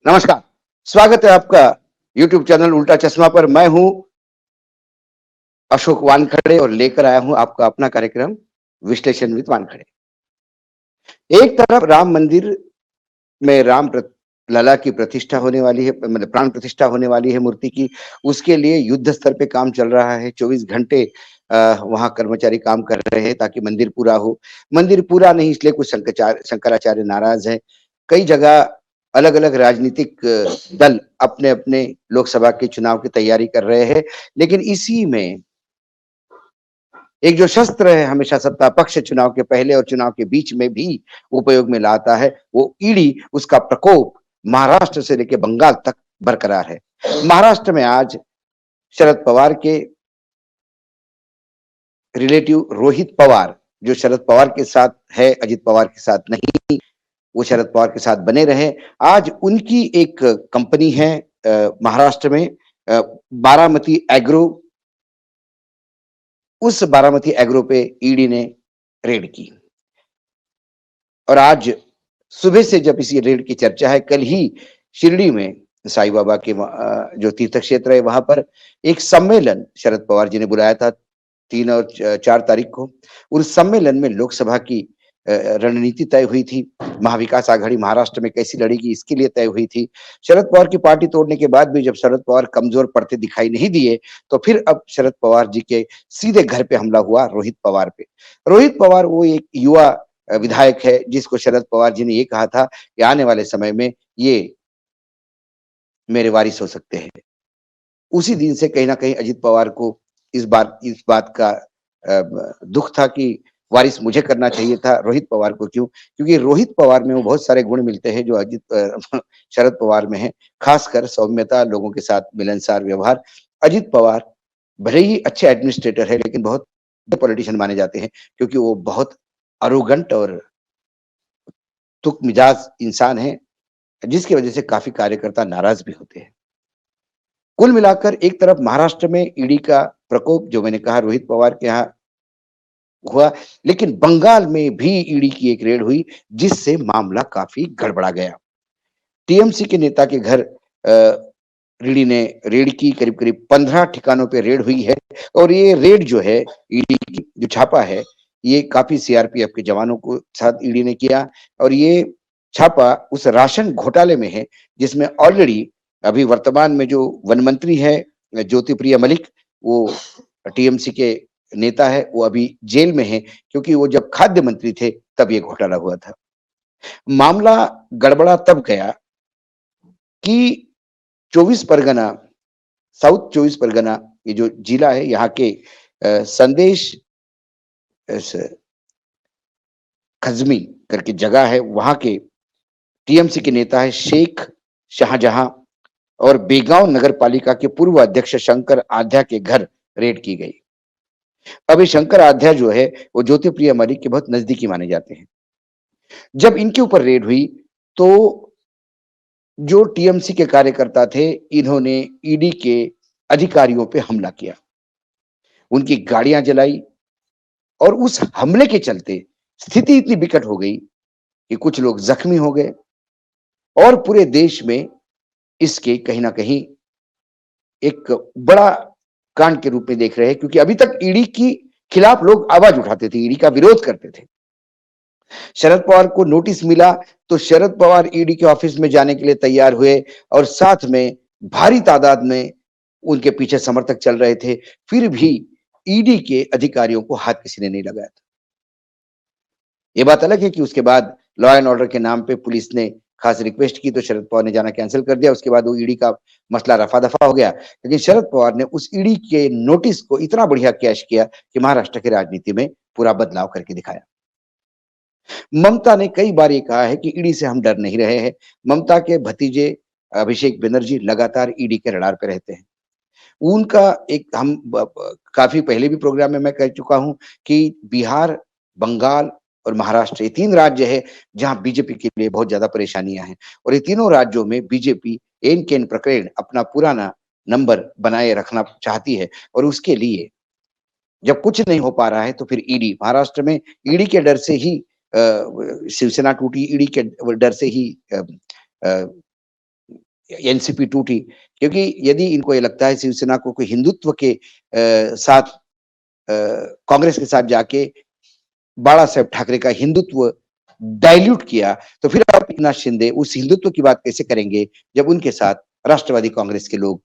नमस्कार, स्वागत है आपका यूट्यूब चैनल उल्टा चश्मा पर। मैं हूं अशोक वानखड़े और लेकर आया हूं आपका अपना कार्यक्रम विश्लेषण विद वानखड़े। एक तरफ राम मंदिर में लला की प्रतिष्ठा होने वाली है, मतलब प्राण प्रतिष्ठा होने वाली है मूर्ति की। उसके लिए युद्ध स्तर पे काम चल रहा है। 24 घंटे वहां कर्मचारी काम कर रहे हैं ताकि मंदिर पूरा हो। मंदिर पूरा नहीं, इसलिए कुछ शंकराचार्य नाराज है। कई जगह अलग अलग राजनीतिक दल अपने अपने लोकसभा के चुनाव की तैयारी कर रहे हैं, लेकिन इसी में एक जो शस्त्र है हमेशा सत्ता पक्ष चुनाव के पहले और चुनाव के बीच में भी उपयोग में लाता है, वो ईडी। उसका प्रकोप महाराष्ट्र से लेकर बंगाल तक बरकरार है। महाराष्ट्र में आज शरद पवार के रिलेटिव रोहित पवार, जो शरद पवार के साथ है, अजित पवार के साथ नहीं, वो शरद पवार के साथ बने रहे। आज उनकी एक कंपनी है महाराष्ट्र में, बारामती एग्रो। उस बारामती एग्रो पे ईडी ने रेड की और आज सुबह से जब इसी रेड की चर्चा है, कल ही शिरडी में साईं बाबा के जो तीर्थ क्षेत्र है वहां पर एक सम्मेलन शरद पवार जी ने बुलाया था 3 और 4 तारीख को। उस सम्मेलन में लोकसभा की रणनीति तय हुई थी। महाविकास आघाड़ी महाराष्ट्र में कैसी लड़ेगी इसके लिए तय हुई थी। शरद पवार की पार्टी तोड़ने के बाद भी जब शरद पवार कमजोर पड़ते दिखाई नहीं दिए, तो फिर अब शरद पवार जी के सीधे घर पे हमला हुआ रोहित पवार पे। रोहित पवार वो एक युवा विधायक है जिसको शरद पवार जी ने ये कहा था कि आने वाले समय में ये मेरे वारिस हो सकते हैं। उसी दिन से कहीं ना कहीं अजित पवार को इस बात का दुख था कि वारिस मुझे करना चाहिए था, रोहित पवार को क्यों? क्योंकि रोहित पवार में वो बहुत सारे गुण मिलते हैं जो शरद पवार में है, खासकर सौम्यता, लोगों के साथ मिलनसार व्यवहार। अजित पवार भले ही अच्छे एडमिनिस्ट्रेटर है, लेकिन बहुत पॉलिटिशियन माने जाते हैं क्योंकि वो बहुत अरोगंट और तुक मिजाज इंसान है, जिसकी वजह से काफी कार्यकर्ता नाराज भी होते हैं। कुल मिलाकर एक तरफ महाराष्ट्र में ईडी का प्रकोप, जो मैंने कहा रोहित पवार के यहाँ हुआ, लेकिन बंगाल में भी ईडी की एक रेड हुई जिससे मामला काफी गड़बड़ा गया। टीएमसी के नेता के घर ईडी ने रेड की, करीब करीब 15 ठिकानों पे रेड हुई है। और ये रेड जो है, ईडी की जो छापा है, ये काफी सीआरपीएफ के जवानों को साथ ईडी ने किया। और ये छापा उस राशन घोटाले में है जिसमें ऑलरेडी अभी वर्तमान में जो वन मंत्री है ज्योति प्रिया मलिक, वो टीएमसी के नेता है, वो अभी जेल में है क्योंकि वो जब खाद्य मंत्री थे तब ये घोटाला हुआ था। मामला गड़बड़ा तब गया कि 24 परगना, साउथ 24 परगना, ये जो जिला है, यहाँ के संदेश खजमी करके जगह है, वहां के टीएमसी के नेता है शेख शाहजहां और बेगांव नगर पालिका के पूर्व अध्यक्ष शंकर आध्या के घर रेड की गई। अब ये शंकर आध्या जो है वो ज्योतिप्रिया मलिक के बहुत नजदीकी माने जाते हैं। जब इनके ऊपर रेड हुई तो जो टीएमसी के कार्यकर्ता थे, इन्होंने ईडी के अधिकारियों पे हमला किया, उनकी गाड़ियां जलाई और उस हमले के चलते स्थिति इतनी विकट हो गई कि कुछ लोग जख्मी हो गए और पूरे देश में इसके कहीं ना कहीं एक बड़ा कांड के रूप में देख रहे हैं, क्योंकि अभी तक ईडी की खिलाफ लोग आवाज उठाते थे, ईडी का विरोध करते थे। शरद पवार को नोटिस मिला तो शरद पवार ईडी के ऑफिस में जाने के लिए तैयार हुए और साथ में भारी तादाद में उनके पीछे समर्थक चल रहे थे। फिर भी ईडी के अधिकारियों को हाथ किसी ने नहीं लगाया था। ये बात अलग है कि उसके बाद लॉ एंड ऑर्डर के नाम पे पुलिस ने खास रिक्वेस्ट की तो शरद पवार ने जाना कैंसिल कर दिया। उसके बाद वो ईडी का मसला रफा दफा हो गया, लेकिन शरद पवार ने उस ईडी के नोटिस को इतना बढ़िया कैश किया कि महाराष्ट्र की राजनीति में पूरा बदलाव करके दिखाया। ममता ने कई बार ये कहा है कि ईडी से हम डर नहीं रहे हैं। ममता के भतीजे अभिषेक बनर्जी लगातार ईडी के रडार पे रहते हैं। उनका एक हम काफी पहले भी प्रोग्राम में मैं कह चुका हूं कि बिहार, बंगाल और महाराष्ट्र, ये 3 राज्य है जहां बीजेपी के लिए बहुत ज्यादा परेशानियां हैं। और ये तीनों राज्यों में बीजेपी एन केन प्रकरण अपना पुराना नंबर बनाए रखना चाहती है और उसके लिए जब कुछ नहीं हो पा रहा है तो फिर ईडी, महाराष्ट्र में ईडी के डर से ही शिवसेना टूटी, ईडी के डर से ही एनसीपी टूटी, क्योंकि यदि इनको ये लगता है शिवसेना को कोई हिंदुत्व के साथ कांग्रेस के साथ जाके बाला साहेब ठाकरे का हिंदुत्व डाइल्यूट किया, तो फिर आप एकनाथ शिंदे उस हिंदुत्व की बात कैसे करेंगे जब उनके साथ राष्ट्रवादी कांग्रेस के लोग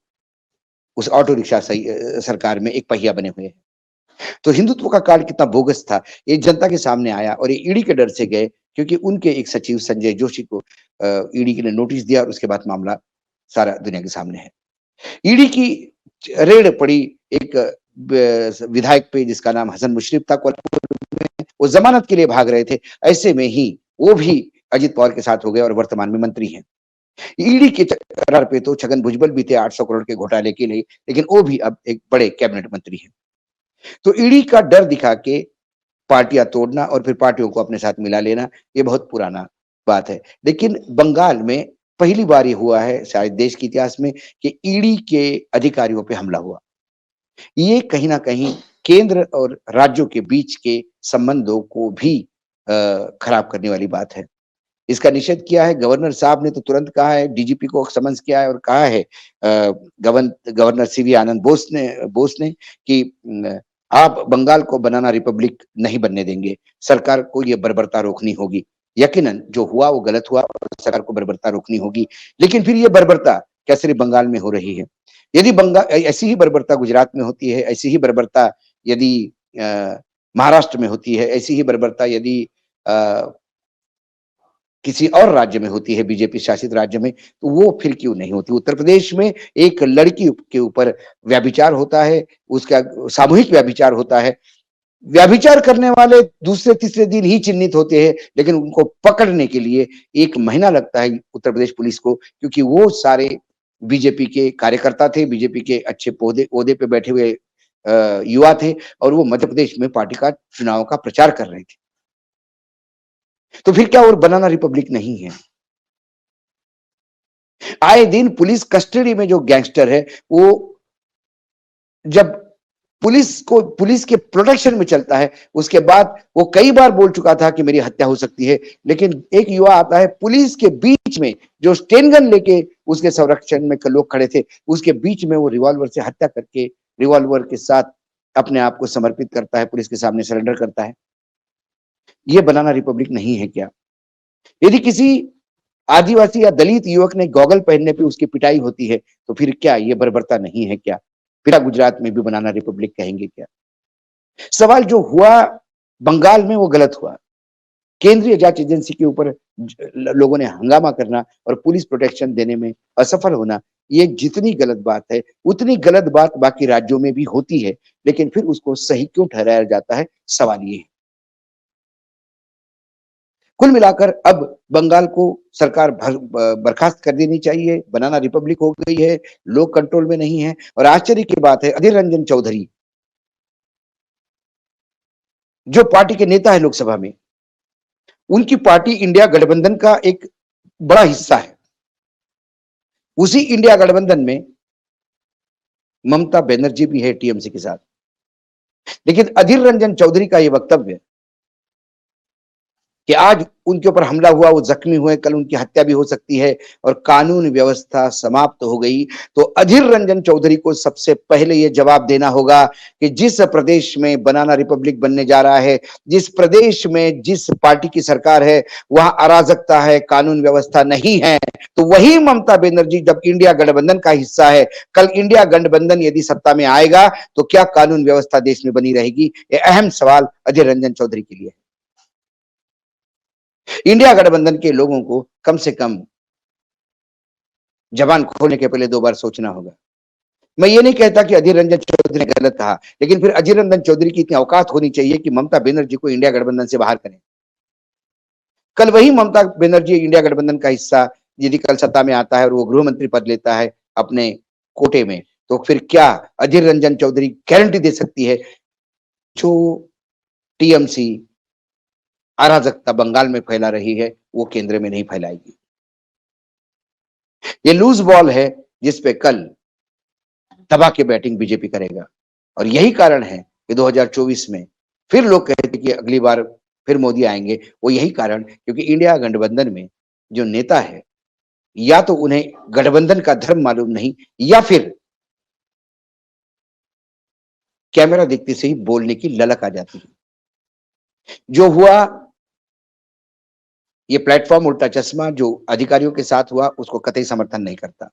उस ऑटो रिक्शा सरकार में एक पहिया बने हुए हैं। तो हिंदुत्व का कार्ड कितना बोगस था, ये जनता के सामने आया और ये ईडी के डर से गए, क्योंकि उनके एक सचिव संजय जोशी को ईडी ने नोटिस दिया और उसके बाद मामला सारा दुनिया के सामने है। ईडी की रेड पड़ी एक विधायक पे जिसका नाम हसन मुशर्रफ था, वो जमानत के लिए भाग रहे थे। ऐसे में ही वो भी अजित पवार के साथ हो गए और वर्तमान में मंत्री हैं। ईडी के करार पे तो छगन भुजबल भी थे 800 करोड़ के घोटाले के लिए, लेकिन वो भी अब एक बड़े कैबिनेट मंत्री हैं। तो ईडी का डर दिखा के पार्टियां तोड़ना और फिर पार्टियों को अपने साथ मिला लेना, ये बहुत पुराना बात है। लेकिन बंगाल में पहली बार ये हुआ है शायद देश के इतिहास में कि ईडी के अधिकारियों पे हमला हुआ। ये कहीं ना कहीं केंद्र और राज्यों के बीच के संबंधों को भी खराब करने वाली बात है। इसका निषेध किया है गवर्नर साहब ने, तो तुरंत कहा है, डीजीपी को समन्स किया है और कहा है गवर्नर सीवी आनंद बोस ने कि आप बंगाल को बनाना रिपब्लिक नहीं बनने देंगे, सरकार को ये बर्बरता रोकनी होगी। यकीनन जो हुआ वो गलत हुआ और सरकार को बर्बरता रोकनी होगी, लेकिन फिर ये बर्बरता क्या सिर्फ बंगाल में हो रही है? यदि बंगाल ऐसी ही बर्बरता गुजरात में होती है, ऐसी ही बर्बरता यदि महाराष्ट्र में होती है, ऐसी ही बर्बरता यदि किसी और राज्य में होती है, बीजेपी शासित राज्य में, तो वो फिर क्यों नहीं होती? उत्तर प्रदेश में एक लड़की के ऊपर व्यभिचार होता है, उसका सामूहिक व्यभिचार होता है। व्यभिचार करने वाले दूसरे तीसरे दिन ही चिन्हित होते हैं, लेकिन उनको पकड़ने के लिए 1 महीना लगता है उत्तर प्रदेश पुलिस को, क्योंकि वो सारे बीजेपी के कार्यकर्ता थे, बीजेपी के अच्छे ओहदे पे बैठे हुए युवा थे और वो मध्य प्रदेश में पार्टी का चुनाव का प्रचार कर रहे थे। तो फिर क्या और बनाना रिपब्लिक नहीं है? आए दिन पुलिस कस्टडी में जो गैंगस्टर है, वो जब पुलिस के प्रोटेक्शन में चलता है, उसके बाद वो कई बार बोल चुका था कि मेरी हत्या हो सकती है, लेकिन एक युवा आता है पुलिस के बीच में, जो स्टेन गन लेके उसके संरक्षण में लोग खड़े थे, उसके बीच में वो रिवॉल्वर से हत्या करके रिवॉल्वर के साथ अपने आप को समर्पित करता है, पुलिस के सामने सरेंडर करता है। ये बनाना रिपब्लिक नहीं है क्या? यदि किसी आदिवासी या दलित युवक ने गॉगल पहनने पे उसकी पिटाई होती है, तो फिर क्या ये बर्बरता नहीं है क्या? फिर गुजरात में भी बनाना रिपब्लिक कहेंगे क्या? सवाल जो हुआ बंगाल में वो गलत हुआ। केंद्रीय जांच एजेंसी के ऊपर लोगों ने हंगामा करना और पुलिस प्रोटेक्शन देने में असफल होना, ये जितनी गलत बात है, उतनी गलत बात बाकी राज्यों में भी होती है, लेकिन फिर उसको सही क्यों ठहराया जाता है, सवाल ये है। कुल मिलाकर अब बंगाल को सरकार बर्खास्त कर देनी चाहिए, बनाना रिपब्लिक हो गई है, लोग कंट्रोल में नहीं है। और आश्चर्य की बात है, अधीर रंजन चौधरी जो पार्टी के नेता है लोकसभा में, उनकी पार्टी इंडिया गठबंधन का एक बड़ा हिस्सा है। उसी इंडिया गठबंधन में ममता बनर्जी भी है टीएमसी के साथ, लेकिन अधीर रंजन चौधरी का यह वक्तव्य कि आज उनके ऊपर हमला हुआ, वो जख्मी हुए, कल उनकी हत्या भी हो सकती है और कानून व्यवस्था समाप्त हो गई, तो अधीर रंजन चौधरी को सबसे पहले ये जवाब देना होगा कि जिस प्रदेश में बनाना रिपब्लिक बनने जा रहा है, जिस प्रदेश में जिस पार्टी की सरकार है, वहां अराजकता है, कानून व्यवस्था नहीं है, तो वही ममता बनर्जी जब इंडिया गठबंधन का हिस्सा है, कल इंडिया गठबंधन यदि सत्ता में आएगा तो क्या कानून व्यवस्था देश में बनी रहेगी? ये अहम सवाल अधीर रंजन चौधरी के लिए। इंडिया गठबंधन के लोगों को कम से कम जबान खोलने के पहले 2 बार सोचना होगा। मैं ये नहीं कहता कि अधीर रंजन चौधरी ने गलत कहा, लेकिन फिर अधीर रंजन चौधरी की इतनी औकात होनी चाहिए कि ममता बनर्जी को इंडिया गठबंधन से बाहर करें। कल वही ममता बनर्जी इंडिया गठबंधन का हिस्सा यदि कल सत्ता में आता है और वो गृह मंत्री पद लेता है अपने कोटे में, तो फिर क्या अधीर रंजन चौधरी गारंटी दे सकती है जो टीएमसी अराजकता बंगाल में फैला रही है वो केंद्र में नहीं फैलाएगी? ये लूज बॉल है जिस पे कल दबा के बैटिंग बीजेपी करेगा और यही कारण है कि 2024 में फिर लोग कहते कि अगली बार फिर मोदी आएंगे। वो यही कारण, क्योंकि इंडिया गठबंधन में जो नेता है या तो उन्हें गठबंधन का धर्म मालूम नहीं, या फिर कैमरा देखते से ही बोलने की ललक आ जाती है। जो हुआ, ये प्लेटफॉर्म उल्टा चश्मा जो अधिकारियों के साथ हुआ, उसको कतई समर्थन नहीं करता।